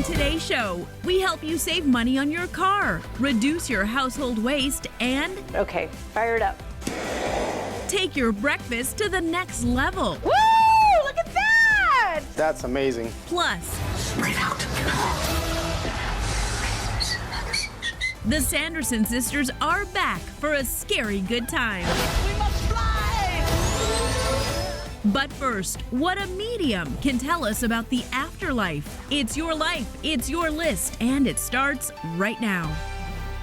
today's show, we help you save money on your car, reduce your household waste, and Okay, fire it up. take your breakfast to the next level. Woo! Look at that! That's amazing. Plus, the Sanderson sisters are back for a scary good time. We must fly! But first, what a medium can tell us about the afterlife. It's your life, it's your list, and it starts right now.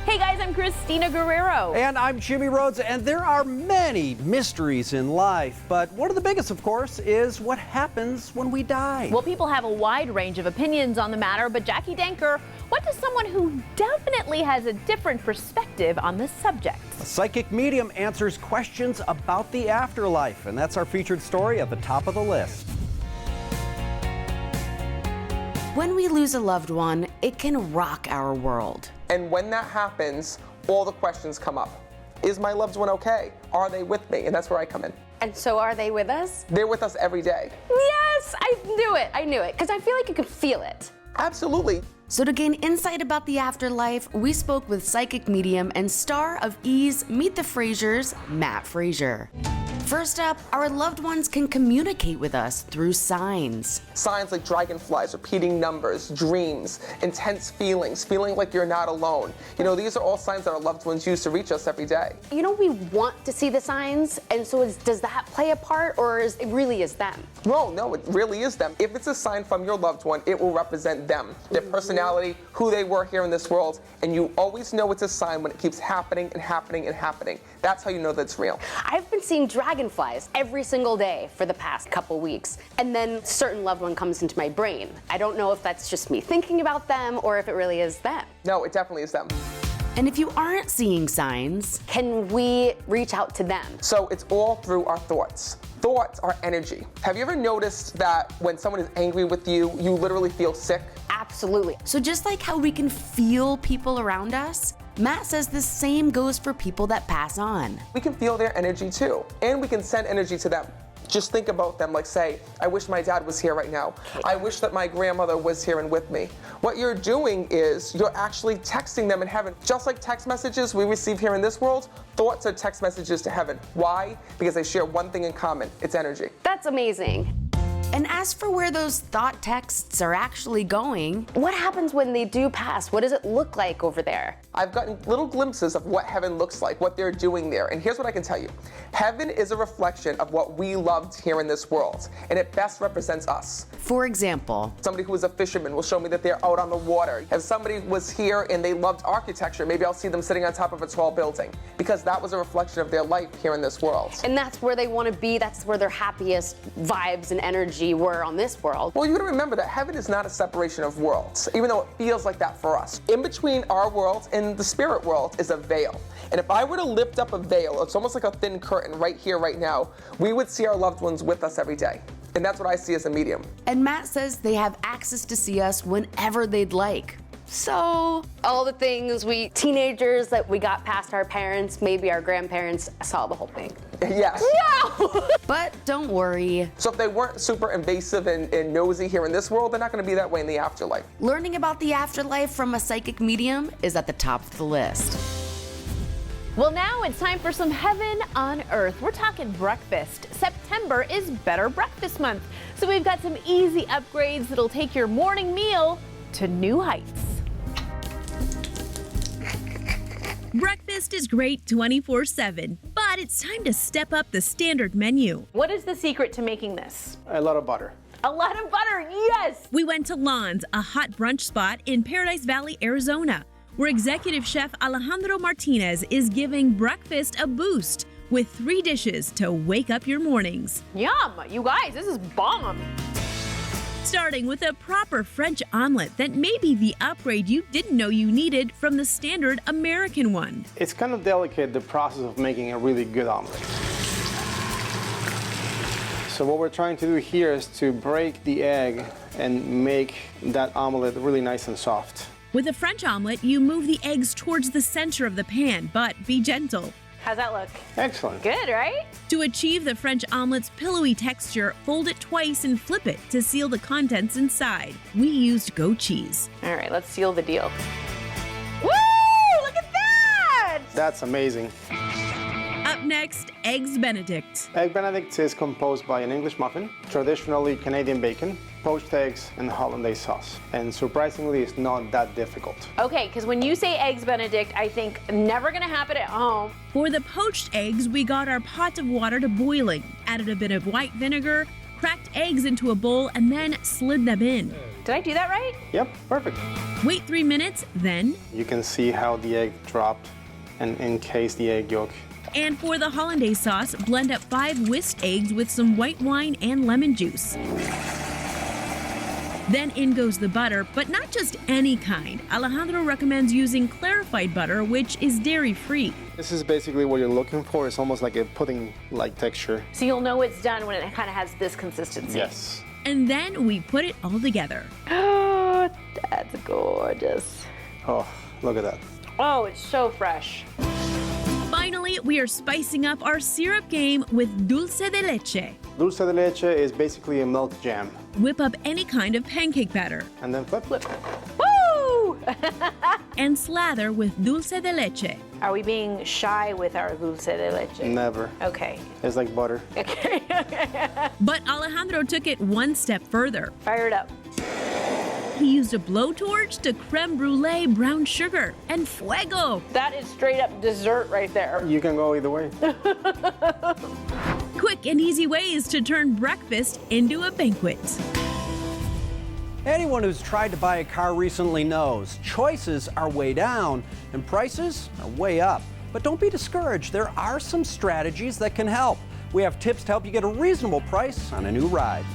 Hey guys, I'm Christina Guerrero. And I'm Jimmy Rhodes, and there are many mysteries in life, but one of the biggest, of course, is what happens when we die. Well, people have a wide range of opinions on the matter, but Jackie Danker, what does someone who definitely has a different perspective on this subject? A psychic medium answers questions about the afterlife, and that's our featured story at the top of the list. When we lose a loved one, it can rock our world. And when that happens, all the questions come up. Is my loved one okay? Are they with me? And that's where I come in. And so are they with us? They're with us every day. Yes, I knew it, because I feel like you could feel it. Absolutely. So to gain insight about the afterlife, we spoke with psychic medium and star of E's Meet the Frasers, Matt Fraser. First up, our loved ones can communicate with us through signs. Signs like dragonflies, repeating numbers, dreams, intense feelings, feeling like you're not alone. You know, these are all signs that our loved ones use to reach us every day. You know, we want to see the signs, and so does that play a part, or it really is them? No, it really is them. If it's a sign from your loved one, it will represent them, their personality, who they were here in this world, and you always know it's a sign when it keeps happening and happening and happening. That's how you know that it's real. I've been seeing dragonflies every single day for the past couple weeks, and then a certain loved one comes into my brain. I don't know if that's just me thinking about them or if it really is them. No, it definitely is them. And if you aren't seeing signs, can we reach out to them? So it's all through our thoughts. Thoughts are energy. Have you ever noticed that when someone is angry with you, you literally feel sick? Absolutely. so just like how we can feel people around us, Matt says the same goes for people that pass on. We can feel their energy too, and we can send energy to them. Just think about them, like say, I wish my dad was here right now. I wish that my grandmother was here and with me. What you're doing is you're actually texting them in heaven. Just like text messages we receive here in this world, thoughts are text messages to heaven. Why? Because they share one thing in common, it's energy. That's amazing. And as for where those thought texts are actually going, What happens when they do pass? What does it look like over there? I've gotten little glimpses of what heaven looks like, what they're doing there. And here's what I can tell you. Heaven is a reflection of what we loved here in this world, and it best represents us. for example, Somebody who is a fisherman will show me that they're out on the water. If somebody was here and they loved architecture, maybe I'll see them sitting on top of a tall building, because that was a reflection of their life here in this world. And that's where they want to be. That's where their happiest vibes and energy were on this world. Well, you gotta remember that heaven is not a separation of worlds, even though it feels like that for us. In between our world and the spirit world is a veil. And if I were to lift up a veil, it's almost like a thin curtain right here, right now, we would see our loved ones with us every day. And that's what I see as a medium. and Matt says they have access to see us whenever they'd like. So, All the things we teenagers that we got past our parents, maybe our grandparents, saw the whole thing. Yes. but don't worry, So if they weren't super invasive and nosy here in this world, they're not gonna be that way in the afterlife. learning about the afterlife from a psychic medium is at the top of the list. Well, now it's time for some heaven on earth. We're talking breakfast. September is Better Breakfast Month. So we've got some easy upgrades that'll take your morning meal to new heights. Breakfast is great 24/7, but it's time to step up the standard menu. What is the secret to making this? A lot of butter. A lot of butter, yes! We went to Lon's, a hot brunch spot in Paradise Valley, Arizona, where executive chef Alejandro Martinez is giving breakfast a boost with 3 dishes to wake up your mornings. Yum! You guys, this is bomb! Starting with a proper French omelet that may be the upgrade you didn't know you needed from the standard American one. It's kind of delicate, the process of making a really good omelet. So what we're trying to do here is to break the egg and make that omelet really nice and soft. With a French omelet, you move the eggs towards the center of the pan, but be gentle. How's that look? Excellent. Good, right? To achieve the French omelet's pillowy texture, fold it twice and flip it to seal the contents inside. We used goat cheese. All right, let's seal the deal. Woo! Look at that! That's amazing. Up next, Eggs Benedict. Egg Benedict is composed by an English muffin, traditionally Canadian bacon, poached eggs, and hollandaise sauce. And surprisingly, it's not that difficult. Okay, because when you say Eggs Benedict, I think never gonna happen at home. For the poached eggs, we got our pot of water to boiling, added a bit of white vinegar, cracked eggs into a bowl, and then slid them in. Did I do that right? Yep, perfect. Wait 3 minutes, then. You can see how the egg dropped and encased the egg yolk. And for the hollandaise sauce, blend up 5 whisked eggs with some white wine and lemon juice. Then in goes the butter, but not just any kind. Alejandro recommends using clarified butter, which is dairy-free. This is basically what you're looking for. It's almost like a pudding-like texture. So you'll know it's done when it kind of has this consistency. Yes. And then we put it all together. Oh, that's gorgeous. Oh, look at that. Oh, it's so fresh. Finally, we are spicing up our syrup game with dulce de leche. Dulce de leche is basically a milk jam. Whip up any kind of pancake batter And then flip. Woo! and slather with dulce de leche. Are we being shy with our dulce de leche? Never. Okay. It's like butter. Okay. But Alejandro took it one step further. Fire it up. He used a blowtorch to creme brulee brown sugar and fuego. That is straight up dessert right there. You can go either way. Quick and easy ways to turn breakfast into a banquet. Anyone who's tried to buy a car recently knows choices are way down and prices are way up. But don't be discouraged. There are some strategies that can help. We have tips to help you get a reasonable price on a new ride.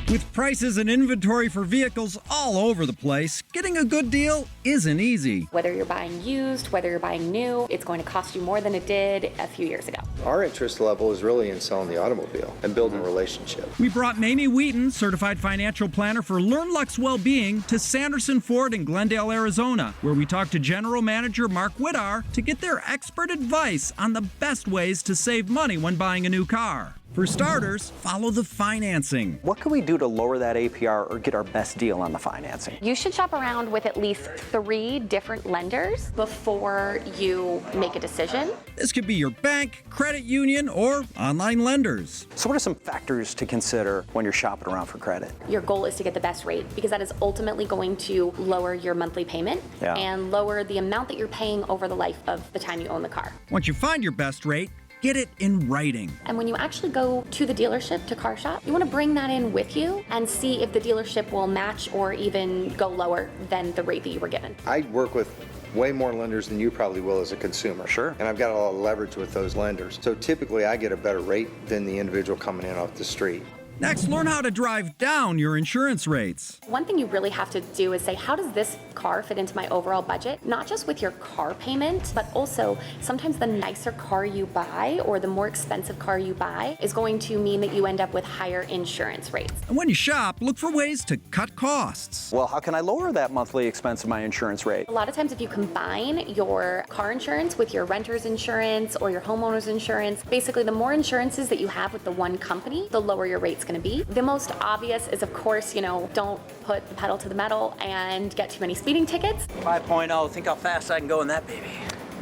With prices and inventory for vehicles all over the place, getting a good deal isn't easy. Whether you're buying used, whether you're buying new, it's going to cost you more than it did a few years ago. Our interest level is really in selling the automobile and building a relationship. We brought Mamie Wheaton, certified financial planner for LearnLux Wellbeing, to Sanderson Ford in Glendale, Arizona, where we talked to General Manager Mark Whittar to get their expert advice on the best ways to save money when buying a new car. For starters, follow the financing. What can we do to lower that APR or get our best deal on the financing? You should shop around with at least 3 different lenders before you make a decision. This could be your bank, credit union, or online lenders. So what are some factors to consider when you're shopping around for credit? Your goal is to get the best rate because that is ultimately going to lower your monthly payment and lower the amount that you're paying over the life of the time you own the car. Once you find your best rate, get it in writing. And when you actually go to the dealership to car shop, you want to bring that in with you and see if the dealership will match or even go lower than the rate that you were given. I work with way more lenders than you probably will as a consumer. Sure. And I've got a lot of leverage with those lenders. So typically I get a better rate than the individual coming in off the street. Next, learn how to drive down your insurance rates. One thing you really have to do is say, how does this car fit into my overall budget? Not just with your car payment, but also sometimes the nicer car you buy or the more expensive car you buy is going to mean that you end up with higher insurance rates. And when you shop, look for ways to cut costs. Well, how can I lower that monthly expense of my insurance rate? A lot of times if you combine your car insurance with your renter's insurance or your homeowner's insurance, basically the more insurances that you have with the one company, the lower your rate's going to be. The most obvious is, of course, don't put the pedal to the metal and get too many speeding tickets. 5.0, think how fast I can go in that baby.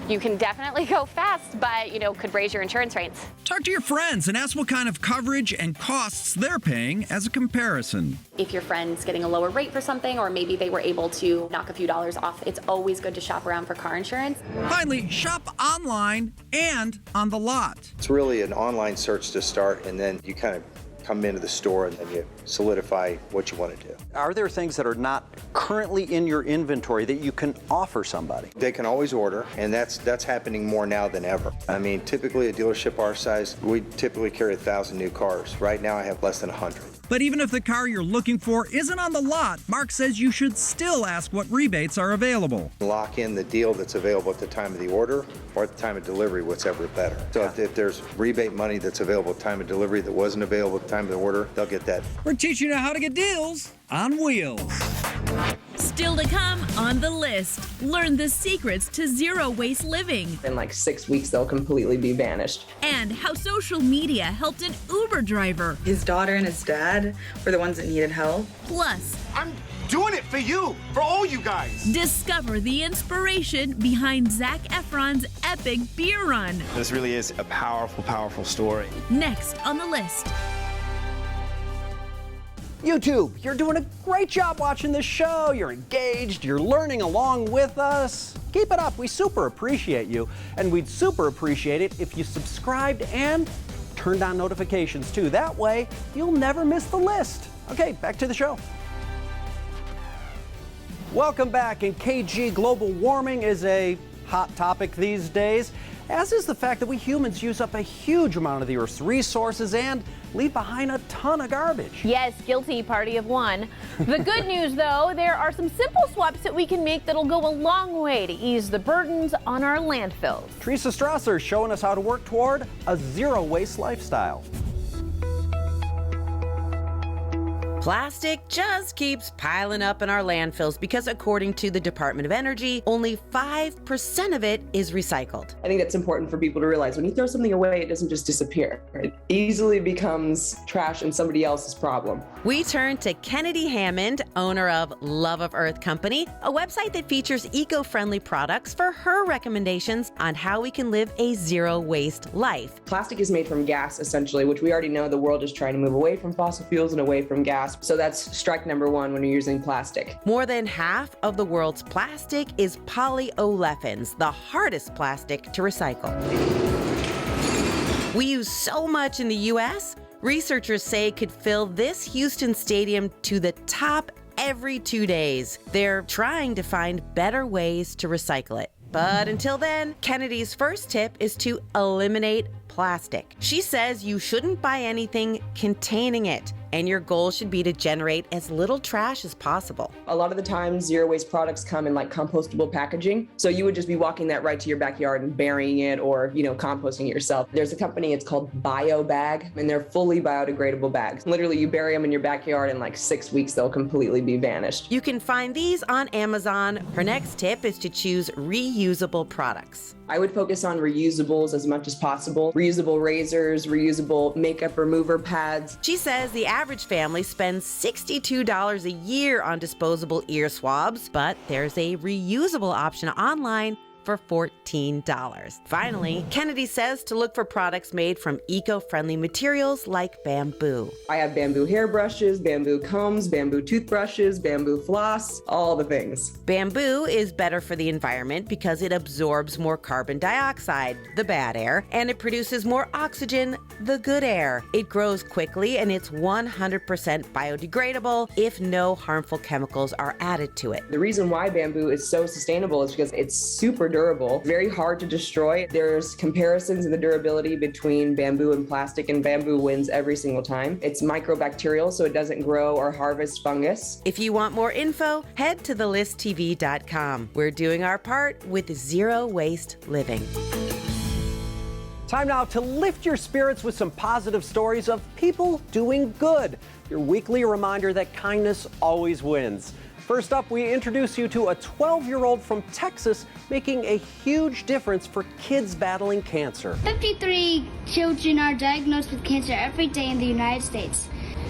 You can definitely go fast, but, could raise your insurance rates. Talk to your friends and ask what kind of coverage and costs they're paying as a comparison. If your friend's getting a lower rate for something, or maybe they were able to knock a few dollars off, it's always good to shop around for car insurance. Finally, shop online and on the lot. It's really an online search to start, and then you kind of come into the store and then you solidify what you want to do. Are there things that are not currently in your inventory that you can offer somebody? They can always order, and that's happening more now than ever. I mean, typically a dealership our size, we typically carry 1,000 new cars. Right now I have less than 100. But even if the car you're looking for isn't on the lot, Mark says you should still ask what rebates are available. Lock in the deal that's available at the time of the order or at the time of delivery, whatever better. So if there's rebate money that's available at the time of delivery that wasn't available at the time of the order, they'll get that. We're teaching you how to get deals on wheels. Still to come on the list. Learn the secrets to zero waste living. In like 6 weeks, they'll completely be vanished. And how social media helped an Uber driver. His daughter and his dad were the ones that needed help. Plus, I'm doing it for you, for all you guys. discover the inspiration behind Zac Efron's epic beer run. This really is a powerful, powerful story. Next on the list. YouTube, you're doing a great job watching this show. You're engaged, you're learning along with us. Keep it up, we super appreciate you. And we'd super appreciate it if you subscribed and turned on notifications too. That way, you'll never miss the list. Okay, back to the show. Welcome back, and KG, global warming is a hot topic these days, as is the fact that we humans use up a huge amount of the Earth's resources and leave behind a ton of garbage. Yes, guilty party of one. The good news, though, there are some simple swaps that we can make that'll go a long way to ease the burdens on our landfills. Teresa Strasser is showing us how to work toward a zero-waste lifestyle. Plastic just keeps piling up in our landfills because, according to the Department of Energy, only 5% of it is recycled. I think that's important for people to realize. When you throw something away, it doesn't just disappear. It easily becomes trash and somebody else's problem. We turn to Kennedy Hammond, owner of Love of Earth Company, a website that features eco-friendly products, for her recommendations on how we can live a zero-waste life. Plastic is made from gas, essentially, which we already know the world is trying to move away from fossil fuels and away from gas. So that's strike number one when you're using plastic. More than half of the world's plastic is polyolefins, the hardest plastic to recycle. We use so much in the U.S., researchers say it could fill this Houston stadium to the top every 2 days. They're trying to find better ways to recycle it. But until then, Kennedy's first tip is to eliminate plastic. She says you shouldn't buy anything containing it, and your goal should be to generate as little trash as possible. A lot of the time, zero waste products come in like compostable packaging. So you would just be walking that right to your backyard and burying it, or, composting it yourself. There's a company, it's called BioBag, and they're fully biodegradable bags. Literally, you bury them in your backyard, in like 6 weeks, they'll completely be vanished. You can find these on Amazon. Her next tip is to choose reusable products. I would focus on reusables as much as possible. Reusable razors, reusable makeup remover pads. She says the average family spends $62 a year on disposable ear swabs, but there's a reusable option online for $14. Finally, Kennedy says to look for products made from eco-friendly materials like bamboo. I have bamboo hairbrushes, bamboo combs, bamboo toothbrushes, bamboo floss, all the things. Bamboo is better for the environment because it absorbs more carbon dioxide, the bad air, and it produces more oxygen, the good air. It grows quickly and it's 100% biodegradable if no harmful chemicals are added to it. The reason why bamboo is so sustainable is because it's super durable, very hard to destroy. There's comparisons in the durability between bamboo and plastic, and bamboo wins every single time. It's microbacterial, so it doesn't grow or harvest fungus. If you want more info, head to thelisttv.com. We're doing our part with zero waste living. Time now to lift your spirits with some positive stories of people doing good. Your weekly reminder that kindness always wins. First up, we introduce you to a 12-year-old from Texas making a huge difference for kids battling cancer. 53 children are diagnosed with cancer every day in the United States,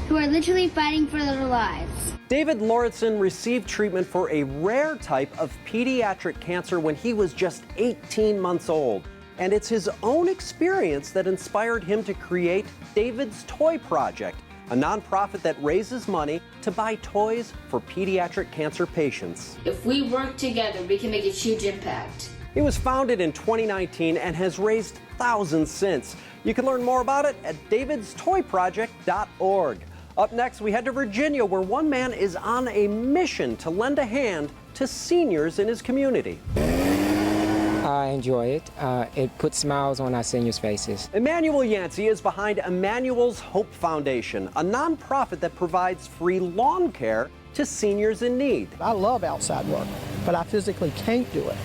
who are literally fighting for their lives. David Lauritsen received treatment for a rare type of pediatric cancer when he was just 18 months old. And it's his own experience that inspired him to create David's Toy Project, a nonprofit that raises money to buy toys for pediatric cancer patients. If we work together, we can make a huge impact. It was founded in 2019 and has raised thousands since. You can learn more about it at davidstoyproject.org. Up next, we head to Virginia, where one man is on a mission to lend a hand to seniors in his community. I enjoy it. It puts smiles on our seniors' faces. Emmanuel Yancey is behind Emmanuel's Hope Foundation, a nonprofit that provides free lawn care to seniors in need. I love outside work, but I physically can't do it.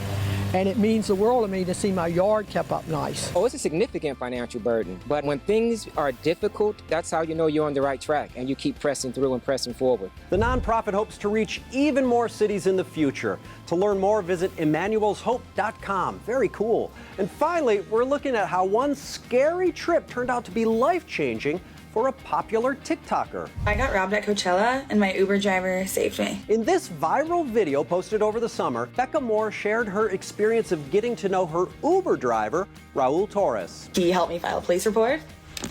And it means the world to me to see my yard kept up nice. Oh, it's a significant financial burden. But when things are difficult, that's how you know you're on the right track and you keep pressing through and pressing forward. The nonprofit hopes to reach even more cities in the future. To learn more, visit emmanuelshope.com. Very cool. And finally, we're looking at how one scary trip turned out to be life-changing for a popular TikToker. I got robbed at Coachella and my Uber driver saved me. In this viral video posted over the summer, Becca Moore shared her experience of getting to know her Uber driver, Raul Torres. He helped me file a police report,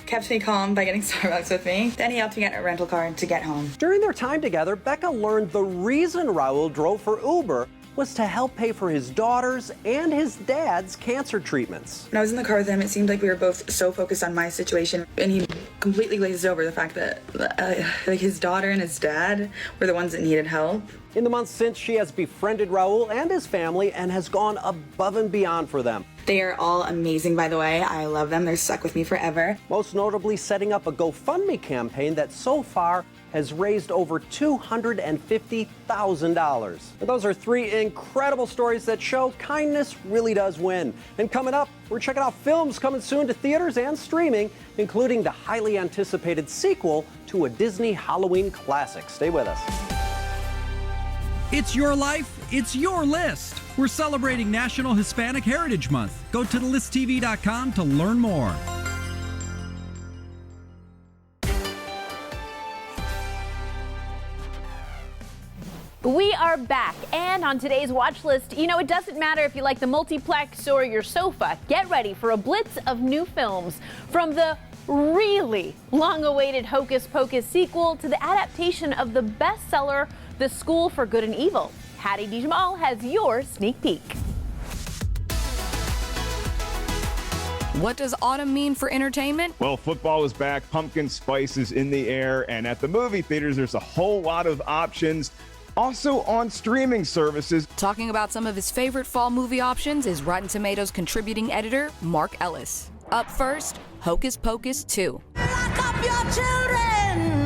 kept me calm by getting Starbucks with me. Then he helped me get a rental car to get home. During their time together, Becca learned the reason Raul drove for Uber was to help pay for his daughter's and his dad's cancer treatments. When I was in the car with him, it seemed like we were both so focused on my situation, and he completely glazed over the fact that like his daughter and his dad were the ones that needed help. In the months since, she has befriended Raul and his family and has gone above and beyond for them. They are all amazing, by the way. I love them. They're stuck with me forever. Most notably setting up a GoFundMe campaign that so far has raised over $250,000. And those are three incredible stories that show kindness really does win. And coming up, we're checking out films coming soon to theaters and streaming, including the highly anticipated sequel to a Disney Halloween classic. Stay with us. It's your life, it's your list. We're celebrating National Hispanic Heritage Month. Go to thelisttv.com to learn more. We are back, and on today's watch list, you know, it doesn't matter if you like the multiplex or your sofa. Get ready for a blitz of new films, from the really long-awaited Hocus Pocus sequel to the adaptation of the bestseller The School for Good and Evil. Hattie DeJamal has your sneak peek. What does autumn mean for entertainment? Well, football is back, pumpkin spice is in the air, and at the movie theaters, there's a whole lot of options. Also on streaming services. Talking about some of his favorite fall movie options is Rotten Tomatoes contributing editor Mark Ellis. Up first, Hocus Pocus 2. Lock up your children!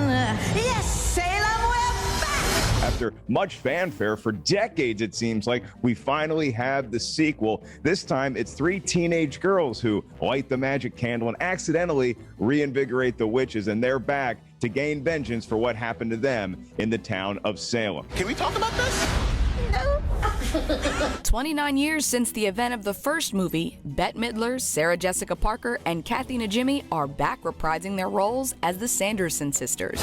Yes, Salem, we're back! After much fanfare for decades, it seems like, we finally have the sequel. This time, it's three teenage girls who light the magic candle and accidentally reinvigorate the witches, and they're back to gain vengeance for what happened to them in the town of Salem. Can we talk about this? No. 29 years since the event of the first movie, Bette Midler, Sarah Jessica Parker, and Kathy Najimy are back reprising their roles as the Sanderson sisters.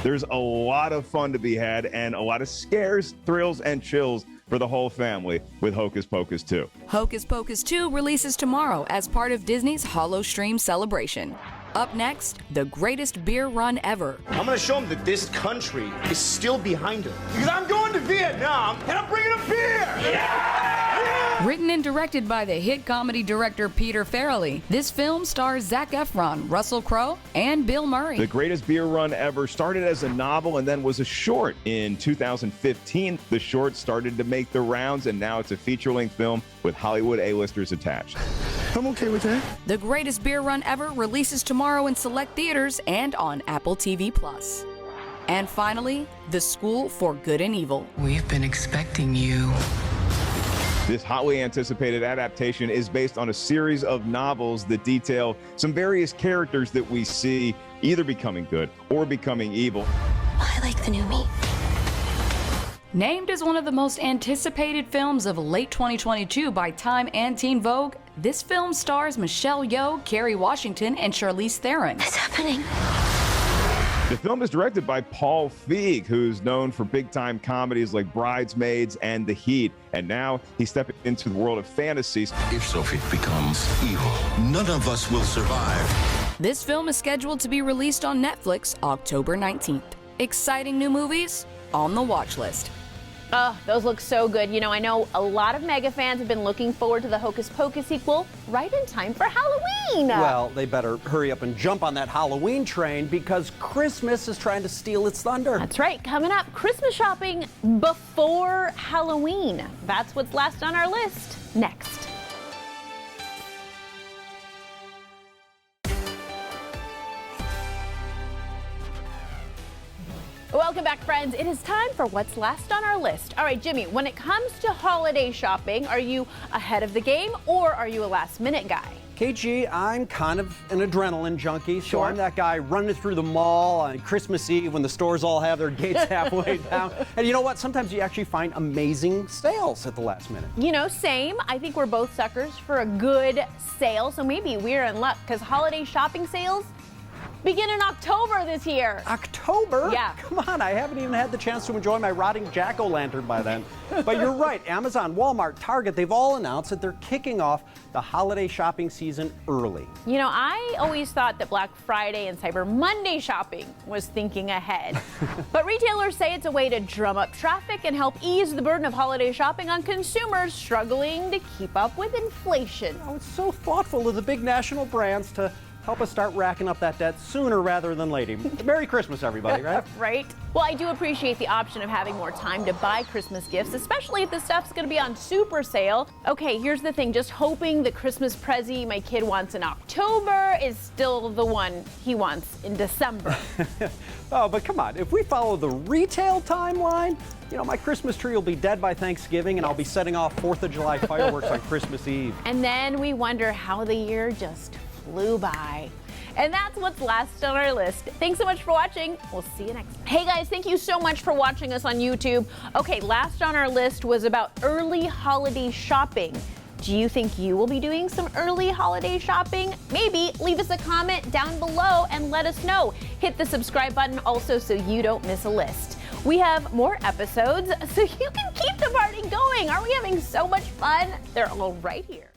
There's a lot of fun to be had and a lot of scares, thrills, and chills for the whole family with Hocus Pocus 2. Hocus Pocus 2 releases tomorrow as part of Disney's Hollowstream celebration. Up next, the greatest beer run ever. I'm gonna show them that this country is still behind them. Because I'm going to Vietnam and I'm bringing a beer! Yeah! Written and directed by the hit comedy director Peter Farrelly, this film stars Zac Efron, Russell Crowe, and Bill Murray. The greatest beer run ever started as a novel and then was a short. In 2015, the short started to make the rounds, and now it's a feature-length film with Hollywood A-listers attached. I'm okay with that. The greatest beer run ever releases tomorrow in select theaters and on Apple TV+. And finally, The School for Good and Evil. We've been expecting you. This hotly anticipated adaptation is based on a series of novels that detail some various characters that we see either becoming good or becoming evil. I like the new me. Named as one of the most anticipated films of late 2022 by Time and Teen Vogue, this film stars Michelle Yeoh, Kerry Washington, and Charlize Theron. What's happening? The film is directed by Paul Feig, who's known for big-time comedies like Bridesmaids and The Heat, and now he's stepping into the world of fantasies. If Sophie becomes evil, none of us will survive. This film is scheduled to be released on Netflix October 19th. Exciting new movies on the watch list. Oh, those look so good. You know, I know a lot of mega fans have been looking forward to the Hocus Pocus sequel right in time for Halloween. Well, they better hurry up and jump on that Halloween train because Christmas is trying to steal its thunder. That's right. Coming up, Christmas shopping before Halloween. That's what's last on our list. Next. Welcome back, friends. It is time for what's last on our list. All right, Jimmy, when it comes to holiday shopping, are you ahead of the game or are you a last-minute guy? KG, I'm kind of an adrenaline junkie, so Sure. I'm that guy running through the mall on Christmas Eve when the stores all have their gates halfway down. And you know what? Sometimes you actually find amazing sales at the last minute. You know, same. I think we're both suckers for a good sale, so maybe we're in luck because holiday shopping sales begin in October this year. October? Yeah. Come on, I haven't even had the chance to enjoy my rotting jack-o'-lantern by then. But you're right, Amazon, Walmart, Target, they've all announced that they're kicking off the holiday shopping season early. You know, I always thought that Black Friday and Cyber Monday shopping was thinking ahead. But retailers say it's a way to drum up traffic and help ease the burden of holiday shopping on consumers struggling to keep up with inflation. Oh, it's so thoughtful of the big national brands to help us start racking up that debt sooner rather than later. Merry Christmas, everybody, right? Right? Well, I do appreciate the option of having more time to buy Christmas gifts, especially if the stuff's going to be on super sale. Okay, here's the thing. Just hoping the Christmas prezi my kid wants in October is still the one he wants in December. Oh, but come on. If we follow the retail timeline, you know, my Christmas tree will be dead by Thanksgiving, and I'll be setting off 4th of July fireworks on Christmas Eve. And then we wonder how the year just flew by. And that's what's last on our list. Thanks so much for watching. We'll see you next time. Hey guys, thank you so much for watching us on YouTube. Okay, last on our list was about early holiday shopping. Do you think you will be doing some early holiday shopping? Maybe. Leave us a comment down below and let us know. Hit the subscribe button also so you don't miss a list. We have more episodes so you can keep the party going. Aren't we having so much fun? They're all right here.